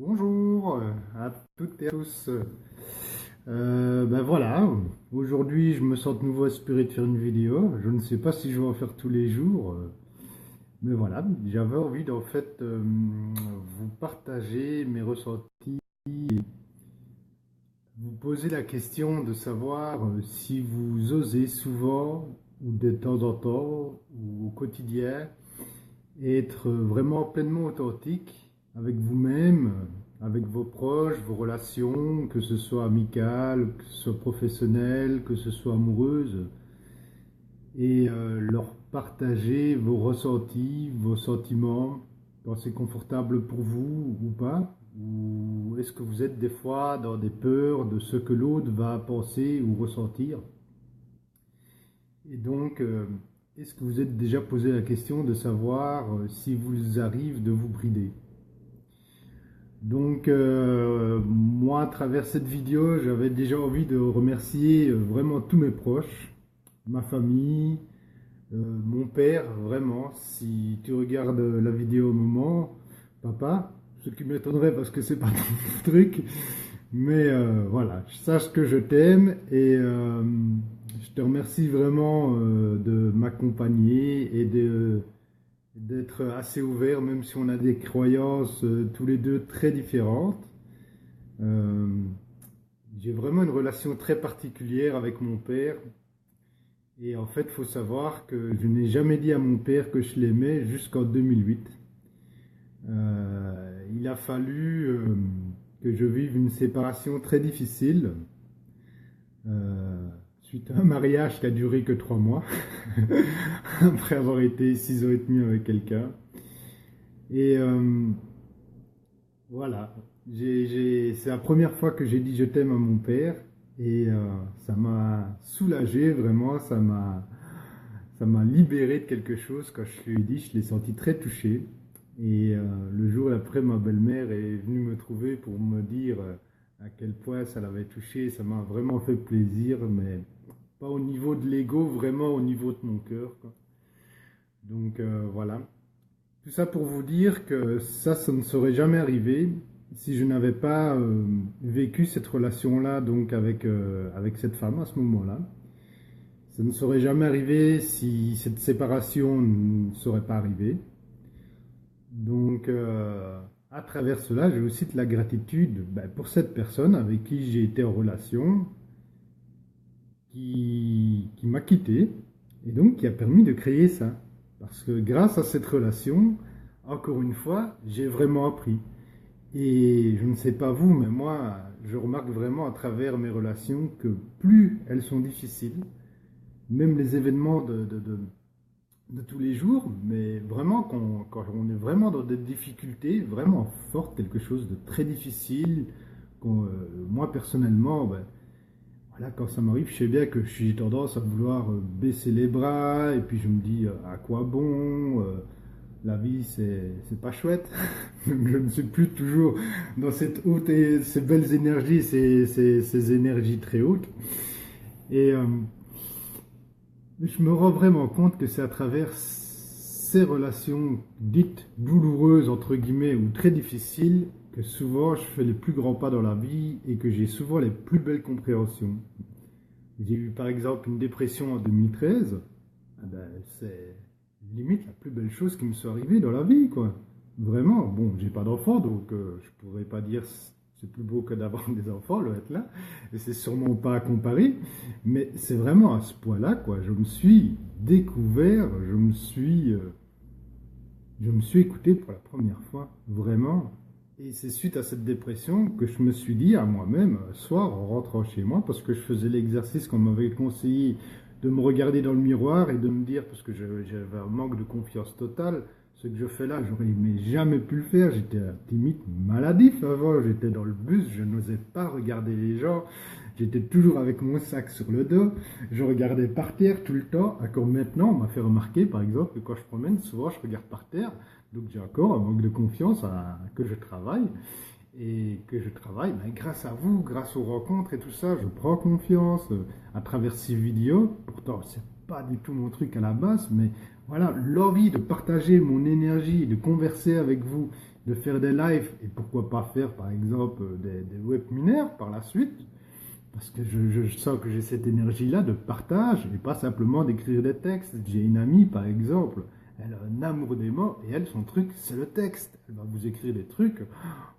Bonjour à toutes et à tous. Ben voilà, aujourd'hui je me sens de nouveau inspiré de faire une vidéo. Je ne sais pas si je vais en faire tous les jours, mais voilà, j'avais envie d'en fait vous partager mes ressentis, vous poser la question de savoir si vous osez souvent ou de temps en temps ou au quotidien être vraiment pleinement authentique avec vous-même, avec vos proches, vos relations, que ce soit amicales, que ce soit professionnelles, que ce soit amoureuses, et leur partager vos ressentis, vos sentiments, quand c'est confortable pour vous ou pas, ou est-ce que vous êtes des fois dans des peurs de ce que l'autre va penser ou ressentir. Et donc, est-ce que vous êtes déjà posé la question de savoir si vous arrive de vous brider? Donc, moi, à travers cette vidéo, j'avais déjà envie de remercier vraiment tous mes proches, ma famille, mon père, vraiment. Si tu regardes la vidéo au moment, papa, ce qui m'étonnerait parce que c'est pas ton truc, mais voilà, sache que je t'aime et je te remercie vraiment de m'accompagner et d'être assez ouvert, même si on a des croyances tous les deux très différentes. Euh, j'ai vraiment une relation très particulière avec mon père. Et en fait, il faut savoir que je n'ai jamais dit à mon père que je l'aimais jusqu'en 2008. Il a fallu que je vive une séparation très difficile, euh, suite à un mariage qui a duré que 3 mois, après avoir été 6 ans et demi avec quelqu'un. Et voilà, c'est la première fois que j'ai dit je t'aime à mon père et ça m'a soulagé vraiment, ça m'a libéré de quelque chose quand je lui ai dit, je l'ai senti très touché. Et le jour après, ma belle-mère est venue me trouver pour me dire à quel point ça l'avait touché, ça m'a vraiment fait plaisir, mais pas au niveau de l'ego, vraiment au niveau de mon cœur, quoi. Donc voilà. Tout ça pour vous dire que ça ne serait jamais arrivé si je n'avais pas vécu cette relation-là donc avec cette femme à ce moment-là. Ça ne serait jamais arrivé si cette séparation ne serait pas arrivée. Donc à travers cela, j'ai aussi de la gratitude pour cette personne avec qui j'ai été en relation, qui m'a quitté et donc qui a permis de créer ça. Parce que grâce à cette relation, encore une fois, j'ai vraiment appris. Et je ne sais pas vous, mais moi, je remarque vraiment à travers mes relations que plus elles sont difficiles, même les événements de tous les jours, mais vraiment quand on est vraiment dans des difficultés vraiment fortes, quelque chose de très difficile, moi personnellement, voilà, quand ça m'arrive, je sais bien que j'ai tendance à vouloir baisser les bras, et puis je me dis à quoi bon, la vie c'est pas chouette. Donc je ne suis plus toujours dans cette haute et ces belles énergies, ces énergies très hautes. Et je me rends vraiment compte que c'est à travers ces relations dites douloureuses, entre guillemets, ou très difficiles, que souvent je fais les plus grands pas dans la vie et que j'ai souvent les plus belles compréhensions. J'ai eu par exemple une dépression en 2013. Ah ben, c'est limite la plus belle chose qui me soit arrivée dans la vie, quoi. Vraiment. Bon, j'ai pas d'enfant, donc je pourrais pas dire c'est plus beau que d'avoir des enfants, le être là. Et c'est sûrement pas à comparer. Mais c'est vraiment à ce point-là, quoi. Je me suis découvert, je me suis écouté pour la première fois, vraiment. Et c'est suite à cette dépression que je me suis dit à moi-même, un soir, en rentrant chez moi, parce que je faisais l'exercice qu'on m'avait conseillé de me regarder dans le miroir et de me dire, parce que j'avais un manque de confiance totale, ce que je fais là, j'aurais mais jamais pu le faire. J'étais limite maladif avant, j'étais dans le bus, je n'osais pas regarder les gens, j'étais toujours avec mon sac sur le dos, je regardais par terre tout le temps. Encore maintenant, on m'a fait remarquer, par exemple, que quand je promène, souvent je regarde par terre. Donc j'ai encore un manque de confiance que je travaille. Et que je travaille, mais grâce à vous, grâce aux rencontres et tout ça, je prends confiance à travers ces vidéos. Pourtant, c'est pas du tout mon truc à la base, mais voilà, l'envie de partager mon énergie, de converser avec vous, de faire des lives et pourquoi pas faire par exemple des webinaires par la suite. Parce que je sens que j'ai cette énergie-là de partage et pas simplement d'écrire des textes. J'ai une amie, par exemple, elle a un amour des mots et elle, son truc, c'est le texte. Elle va vous écrire des trucs,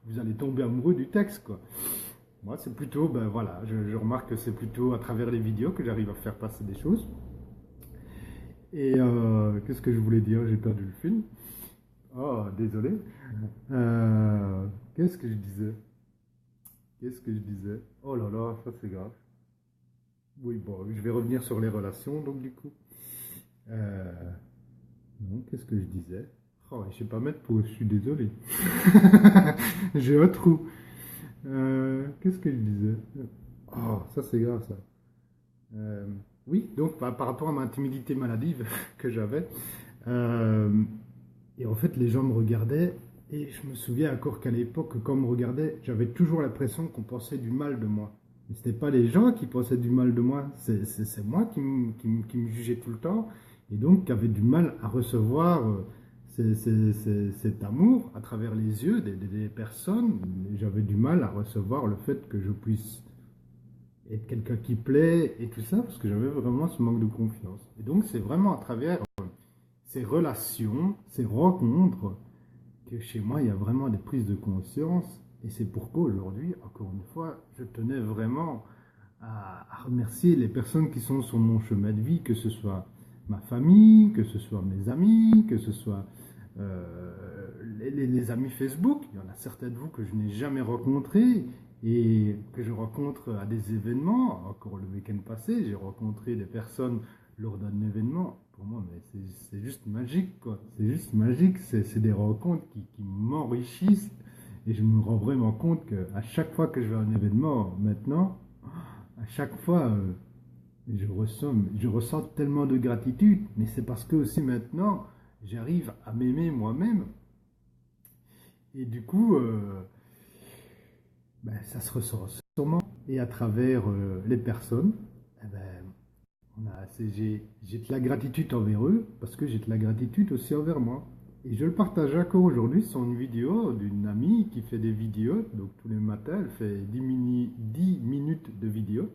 vous allez tomber amoureux du texte, quoi. Moi, c'est plutôt, ben voilà, je remarque que c'est plutôt à travers les vidéos que j'arrive à faire passer des choses. Et qu'est-ce que je voulais dire? J'ai perdu le fil. Oh, désolé. Qu'est-ce que je disais? Qu'est-ce que je disais? Oh là là, ça c'est grave. Oui, bon, je vais revenir sur les relations, donc du coup. Euh, non, qu'est-ce que je disais? Oh, je sais pas mettre pause, je suis désolé. J'ai un trou. Qu'est-ce que je disais? Oh, ça c'est grave ça. Euh, oui, donc par rapport à ma timidité maladive que j'avais, euh, et en fait les gens me regardaient, et je me souviens encore qu'à l'époque, quand on me regardait, j'avais toujours l'impression qu'on pensait du mal de moi. Mais ce n'était pas les gens qui pensaient du mal de moi, c'est moi qui me jugeais tout le temps, et donc qui avait du mal à recevoir cet amour à travers les yeux des personnes. J'avais du mal à recevoir le fait que je puisse être quelqu'un qui plaît et tout ça, parce que j'avais vraiment ce manque de confiance. Et donc c'est vraiment à travers ces relations, ces rencontres, que chez moi, il y a vraiment des prises de conscience. Et c'est pourquoi aujourd'hui, encore une fois, je tenais vraiment à remercier les personnes qui sont sur mon chemin de vie, que ce soit ma famille, que ce soit mes amis, que ce soit les amis Facebook. Il y en a certains de vous que je n'ai jamais rencontrés et que je rencontre à des événements. Encore le week-end passé, j'ai rencontré des personnes lors d'un événement. Pour moi, mais c'est juste magique, quoi. C'est juste magique. C'est des rencontres qui m'enrichissent et je me rends vraiment compte qu'à chaque fois que je vais à un événement maintenant, à chaque fois, je ressens tellement de gratitude, mais c'est parce que aussi maintenant, j'arrive à m'aimer moi-même. Et du coup, ben, ça se ressent sûrement. Et à travers les personnes, eh ben, j'ai de la gratitude envers eux, parce que j'ai de la gratitude aussi envers moi. Et je le partage encore aujourd'hui sur une vidéo d'une amie qui fait des vidéos. Donc tous les matins, elle fait 10 minutes de vidéo.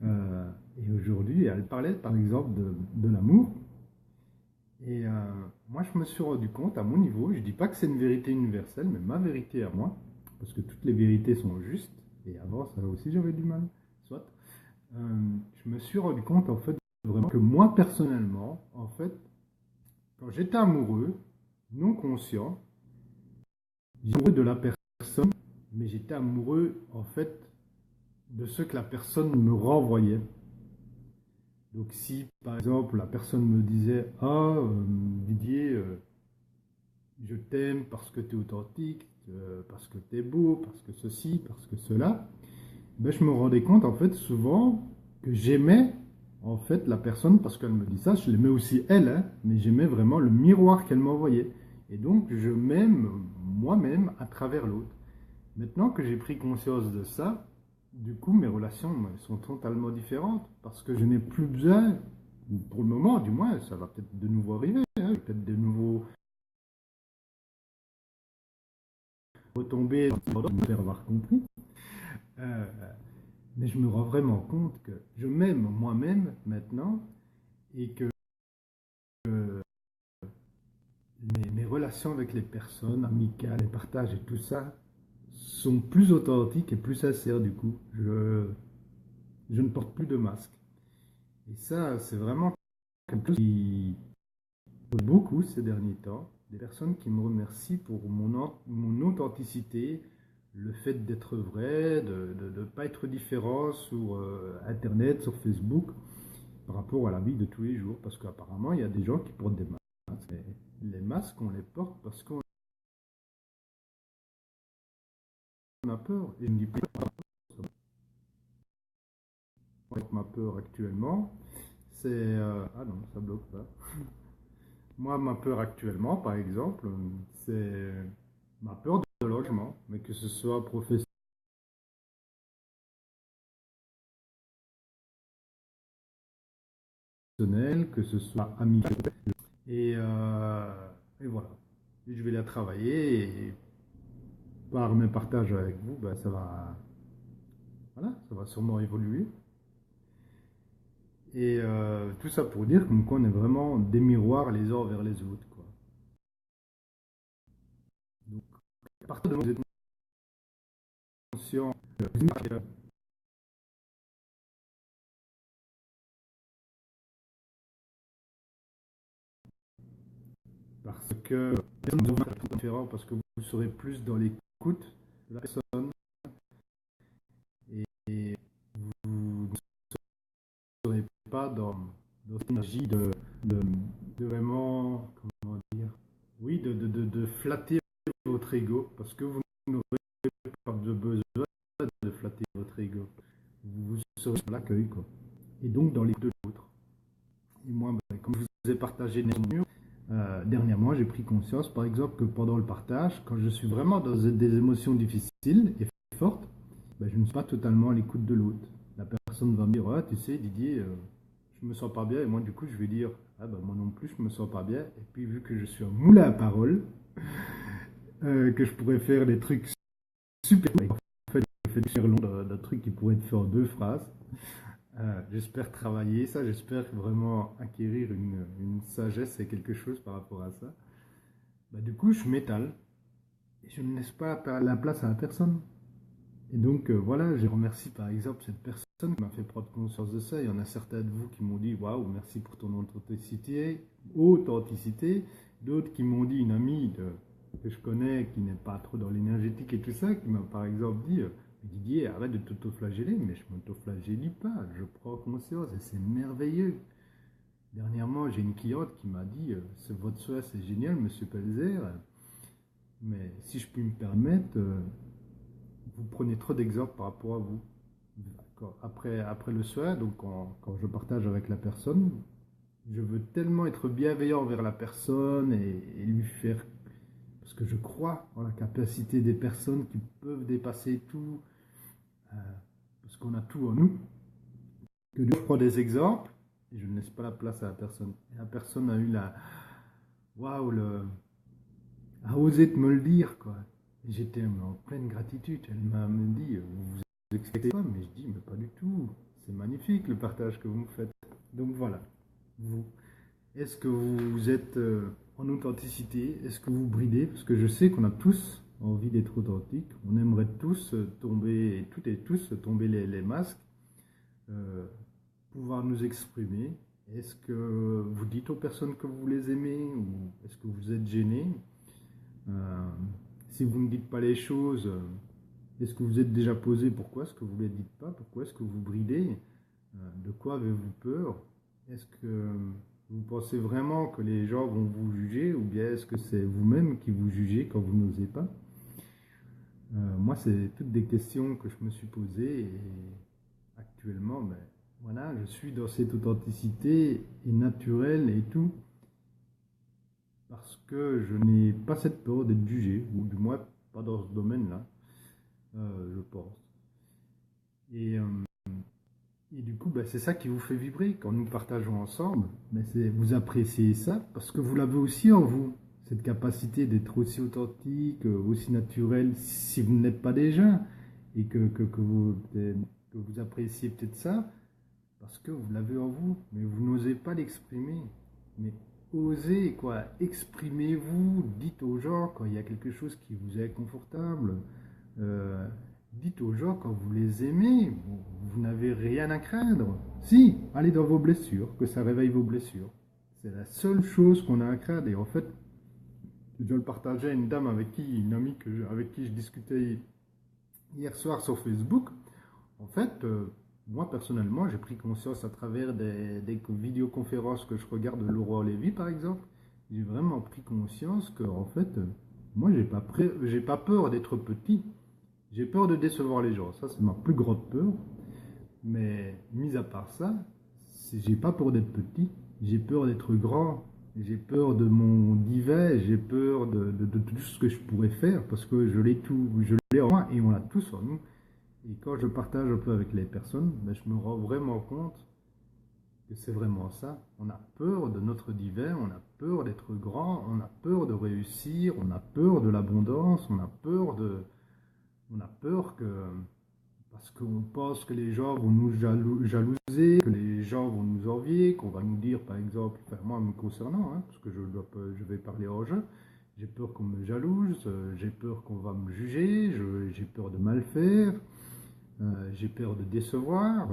Et aujourd'hui, elle parlait par exemple de l'amour. Et moi, je me suis rendu compte à mon niveau, je ne dis pas que c'est une vérité universelle, mais ma vérité à moi, parce que toutes les vérités sont justes, et avant ça aussi j'avais du mal, soit. Je me suis rendu compte en fait vraiment que moi personnellement, en fait, quand j'étais amoureux, non conscient, j'étais amoureux de la personne, mais j'étais amoureux en fait de ce que la personne me renvoyait. Donc si par exemple la personne me disait ah Didier je t'aime parce que tu es authentique, parce que tu es beau, parce que ceci, parce que cela, ben, je me rendais compte en fait souvent que j'aimais en fait la personne parce qu'elle me dit ça, je l'aimais aussi elle, hein, mais j'aimais vraiment le miroir qu'elle m'envoyait. Et donc je m'aime moi-même à travers l'autre. Maintenant que j'ai pris conscience de ça, du coup, mes relations sont totalement différentes parce que je n'ai plus besoin, pour le moment, du moins, ça va peut-être de nouveau arriver, hein, peut-être de nouveau retomber dans le faire avoir compris. Euh, mais je me rends vraiment compte que je m'aime moi-même maintenant et que mes relations avec les personnes amicales, les partages et tout ça sont plus authentiques et plus sincères du coup. Je ne porte plus de masque. Et ça, c'est vraiment quelque chose qui beaucoup ces derniers temps, des personnes qui me remercient pour mon authenticité, le fait d'être vrai, de ne pas être différent sur Internet, sur Facebook, par rapport à la vie de tous les jours. Parce qu'apparemment, il y a des gens qui portent des masques. Et les masques, on les porte parce qu'on a peur. Et je me dis pas ma peur actuellement, c'est... ah non, ça bloque pas. Moi, ma peur actuellement, par exemple, c'est ma peur de logement, mais que ce soit professionnel, que ce soit amical. Et, et voilà. Et je vais la travailler. Et par mes partages avec vous, ben, voilà, ça va sûrement évoluer. Et tout ça pour dire comme quoi on est vraiment des miroirs les uns vers les autres, quoi. Donc, à partir de vous êtes conscient, parce que vous êtes différent, parce que vous serez plus dans l'écoute de la personne et vous ne serez pas dans cette énergie de, de vraiment, comment dire, oui, de flatter votre ego, parce que vous n'aurez pas de besoin de flatter votre ego. Vous serez dans l'accueil, quoi. Et donc dans l'écoute de l'autre. Et moi, ben, comme je vous ai partagé dernièrement, j'ai pris conscience, par exemple, que pendant le partage, quand je suis vraiment dans des émotions difficiles et fortes, ben, je ne suis pas totalement à l'écoute de l'autre. La personne va me dire, ah, tu sais, Didier, je me sens pas bien. Et moi, du coup, je vais dire, ah, ben, moi non plus, je me sens pas bien. Et puis, vu que je suis un moulin à parole, que je pourrais faire des trucs super. En fait, je fais super long d'un truc qui pourrait être fait en 2 phrases. J'espère travailler ça, j'espère vraiment acquérir une sagesse et quelque chose par rapport à ça. Bah, du coup, je m'étale et je ne laisse pas la place à la personne. Et donc, voilà, je remercie par exemple cette personne qui m'a fait prendre conscience de ça. Il y en a certains de vous qui m'ont dit waouh, merci pour ton authenticité. D'autres qui m'ont dit, une amie que je connais qui n'est pas trop dans l'énergétique et tout ça, qui m'a par exemple dit Didier, arrête de t'autoflageller, mais je ne m'autoflagelle pas, je prends conscience et c'est merveilleux. Dernièrement, j'ai une cliente qui m'a dit votre soin c'est génial, monsieur Pelzer, mais si je puis me permettre, vous prenez trop d'exemples par rapport à vous. Après le soin, donc quand je partage avec la personne, je veux tellement être bienveillant envers la personne et lui faire. Parce que je crois en la capacité des personnes qui peuvent dépasser tout, euh, parce qu'on a tout en nous. Que je prends des exemples et je ne laisse pas la place à la personne. Et la personne a eu waouh, a osé de me le dire, quoi. Et j'étais en pleine gratitude. Elle m'a dit, vous vous excitez pas, mais je dis, mais pas du tout. C'est magnifique le partage que vous me faites. Donc voilà, vous, est-ce que vous êtes en authenticité? Est-ce que vous bridez? Parce que je sais qu'on a tous envie d'être authentiques. On aimerait tous tomber, toutes et tous, tomber les masques, euh, pouvoir nous exprimer. Est-ce que vous dites aux personnes que vous les aimez ou est-ce que vous êtes gêné? Euh, Si vous ne dites pas les choses, est-ce que vous êtes déjà posé pourquoi est-ce que vous ne les dites pas? Pourquoi est-ce que vous bridez? De quoi avez-vous peur? Est-ce que vous pensez vraiment que les gens vont vous juger ou bien est-ce que c'est vous-même qui vous jugez quand vous n'osez pas? Moi, c'est toutes des questions que je me suis posées et actuellement, ben, voilà, je suis dans cette authenticité et naturelle et tout parce que je n'ai pas cette peur d'être jugé ou du moins pas dans ce domaine-là, je pense. Et du coup, bah, c'est ça qui vous fait vibrer quand nous partageons ensemble. Mais c'est vous appréciez ça parce que vous l'avez aussi en vous, cette capacité d'être aussi authentique, aussi naturel, si vous ne l'êtes pas déjà, et que vous appréciez peut-être ça parce que vous l'avez en vous, mais vous n'osez pas l'exprimer. Mais osez, quoi, exprimez-vous, dites aux gens quand il y a quelque chose qui vous est inconfortable. Euh, Dites aux gens quand vous les aimez, vous n'avez rien à craindre. Si, allez dans vos blessures, que ça réveille vos blessures. C'est la seule chose qu'on a à craindre. Et en fait, je le partageais à une dame une amie avec qui je discutais hier soir sur Facebook. En fait, moi personnellement, j'ai pris conscience à travers des vidéoconférences que je regarde de Laurent Lévy par exemple. J'ai vraiment pris conscience que en fait, moi j'ai pas peur d'être petit. J'ai peur de décevoir les gens, ça c'est ma plus grande peur. Mais mis à part ça, j'ai pas peur d'être petit, j'ai peur d'être grand, j'ai peur de mon divin, j'ai peur de tout ce que je pourrais faire parce que je l'ai en moi et on l'a tous en nous. Et quand je partage un peu avec les personnes, ben, je me rends vraiment compte que c'est vraiment ça. On a peur de notre divin, on a peur d'être grand, on a peur de réussir, on a peur de l'abondance, on a peur On a peur parce qu'on pense que les gens vont nous jalouser, que les gens vont nous envier, qu'on va nous dire, par exemple, enfin, moi me concernant, hein, parce que je vais parler aux gens, j'ai peur qu'on me jalouse, j'ai peur qu'on va me juger, j'ai peur de mal faire, j'ai peur de décevoir,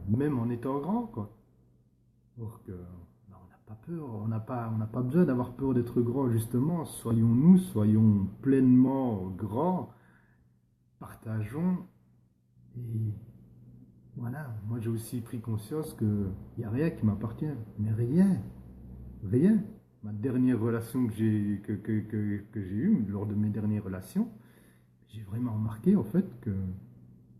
même en étant grand, quoi. Or que, ben, on n'a pas peur, on n'a pas besoin d'avoir peur d'être grand, justement. Soyons-nous, soyons pleinement grands, partageons. Et voilà, moi j'ai aussi pris conscience qu'il n'y a rien qui m'appartient. Mais rien, rien. Ma dernière relation que j'ai eue, lors de mes dernières relations, j'ai vraiment remarqué en fait que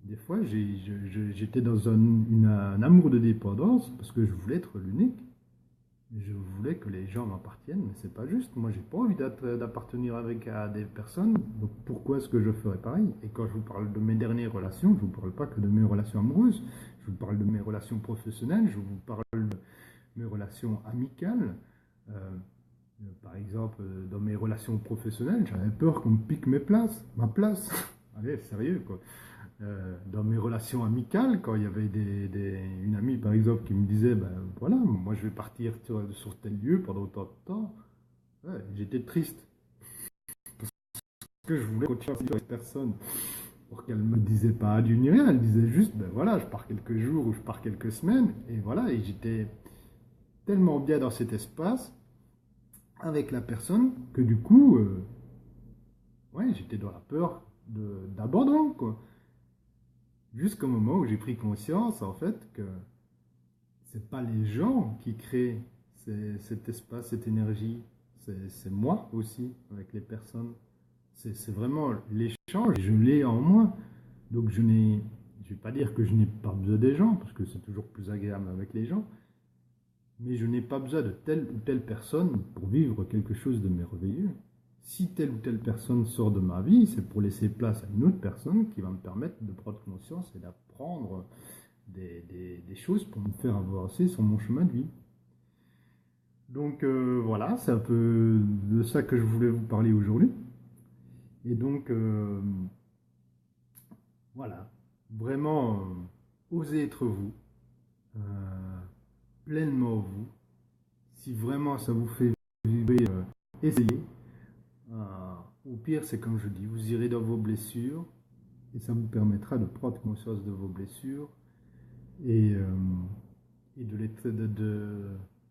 des fois j'étais dans un amour de dépendance parce que je voulais être l'unique. Je voulais que les gens m'appartiennent, mais c'est pas juste. Moi, j'ai pas envie d'appartenir à des personnes. Donc, pourquoi est-ce que je ferais pareil? Et quand je vous parle de mes dernières relations, je vous parle pas que de mes relations amoureuses. Je vous parle de mes relations professionnelles. Je vous parle de mes relations amicales. Par exemple, dans mes relations professionnelles, j'avais peur qu'on me pique ma place. Allez, sérieux, quoi. Dans mes relations amicales, quand il y avait une amie, par exemple, qui me disait, ben voilà, moi je vais partir sur tel lieu pendant autant de temps, ouais, j'étais triste. Parce que je voulais continuer avec cette personne. Pour qu'elle ne me disait pas adieu ni rien, elle disait juste, ben voilà, je pars quelques jours ou je pars quelques semaines. Et voilà, et j'étais tellement bien dans cet espace avec la personne que du coup, ouais, j'étais dans la peur d'abandon, quoi. Jusqu'au moment où j'ai pris conscience, en fait, que c'est pas les gens qui créent cet espace, cette énergie, c'est moi aussi, avec les personnes. C'est vraiment l'échange, je l'ai en moi. Donc je vais pas dire que je n'ai pas besoin des gens, parce que c'est toujours plus agréable avec les gens, mais je n'ai pas besoin de telle ou telle personne pour vivre quelque chose de merveilleux. Si telle ou telle personne sort de ma vie, c'est pour laisser place à une autre personne qui va me permettre de prendre conscience et d'apprendre des choses pour me faire avancer sur mon chemin de vie. Donc voilà, c'est un peu de ça que je voulais vous parler aujourd'hui. Et donc voilà, vraiment osez être vous, euh, pleinement vous. Si vraiment ça vous fait vibrer, essayez. Au pire, c'est comme je dis, vous irez dans vos blessures et ça vous permettra de prendre conscience de vos blessures et, et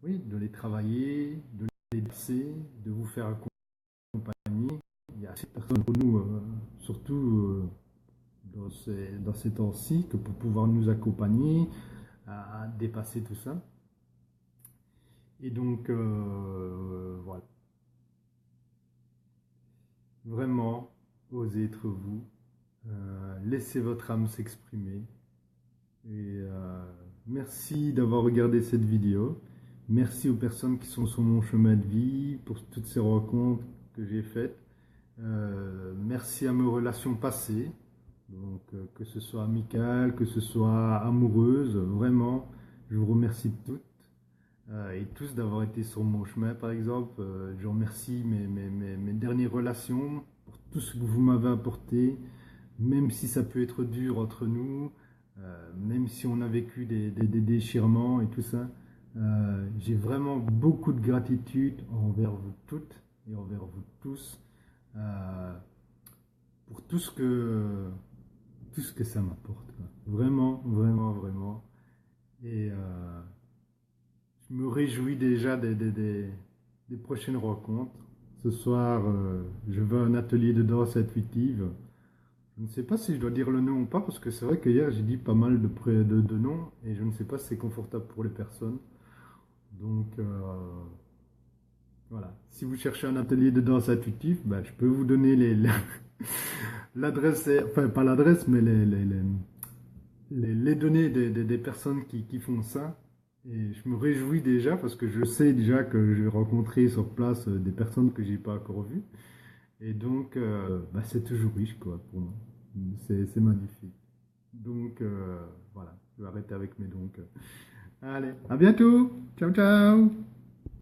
oui, de les travailler, de les laisser, de vous faire accompagner. Il y a assez de personnes pour nous, surtout dans ces temps-ci, que pour pouvoir nous accompagner à dépasser tout ça. Et donc, voilà. Vraiment, osez être vous. Laissez votre âme s'exprimer. Et merci d'avoir regardé cette vidéo. Merci aux personnes qui sont sur mon chemin de vie pour toutes ces rencontres que j'ai faites. Merci à mes relations passées, donc que ce soit amicales, que ce soit amoureuses. Vraiment, je vous remercie toutes et tous d'avoir été sur mon chemin, par exemple. Je remercie mes dernières relations pour tout ce que vous m'avez apporté, même si ça peut être dur entre nous, même si on a vécu des déchirements et tout ça. J'ai vraiment beaucoup de gratitude envers vous toutes et envers vous tous euh, pour tout ce que ça m'apporte, quoi. Vraiment, vraiment, vraiment. Et je me réjouis déjà des prochaines rencontres. Ce soir, je vais à un atelier de danse intuitive. Je ne sais pas si je dois dire le nom ou pas, parce que c'est vrai que hier j'ai dit pas mal de noms, et je ne sais pas si c'est confortable pour les personnes. Donc voilà, si vous cherchez un atelier de danse intuitive, ben, je peux vous donner l'adresse, enfin pas l'adresse, mais les données des personnes qui font ça. Et je me réjouis déjà parce que je sais déjà que je vais rencontrer sur place des personnes que j'ai pas encore vues. Et donc, bah, c'est toujours riche, quoi, pour moi. C'est magnifique. Donc, voilà, je vais arrêter avec mes donc. Allez, à bientôt. Ciao, ciao.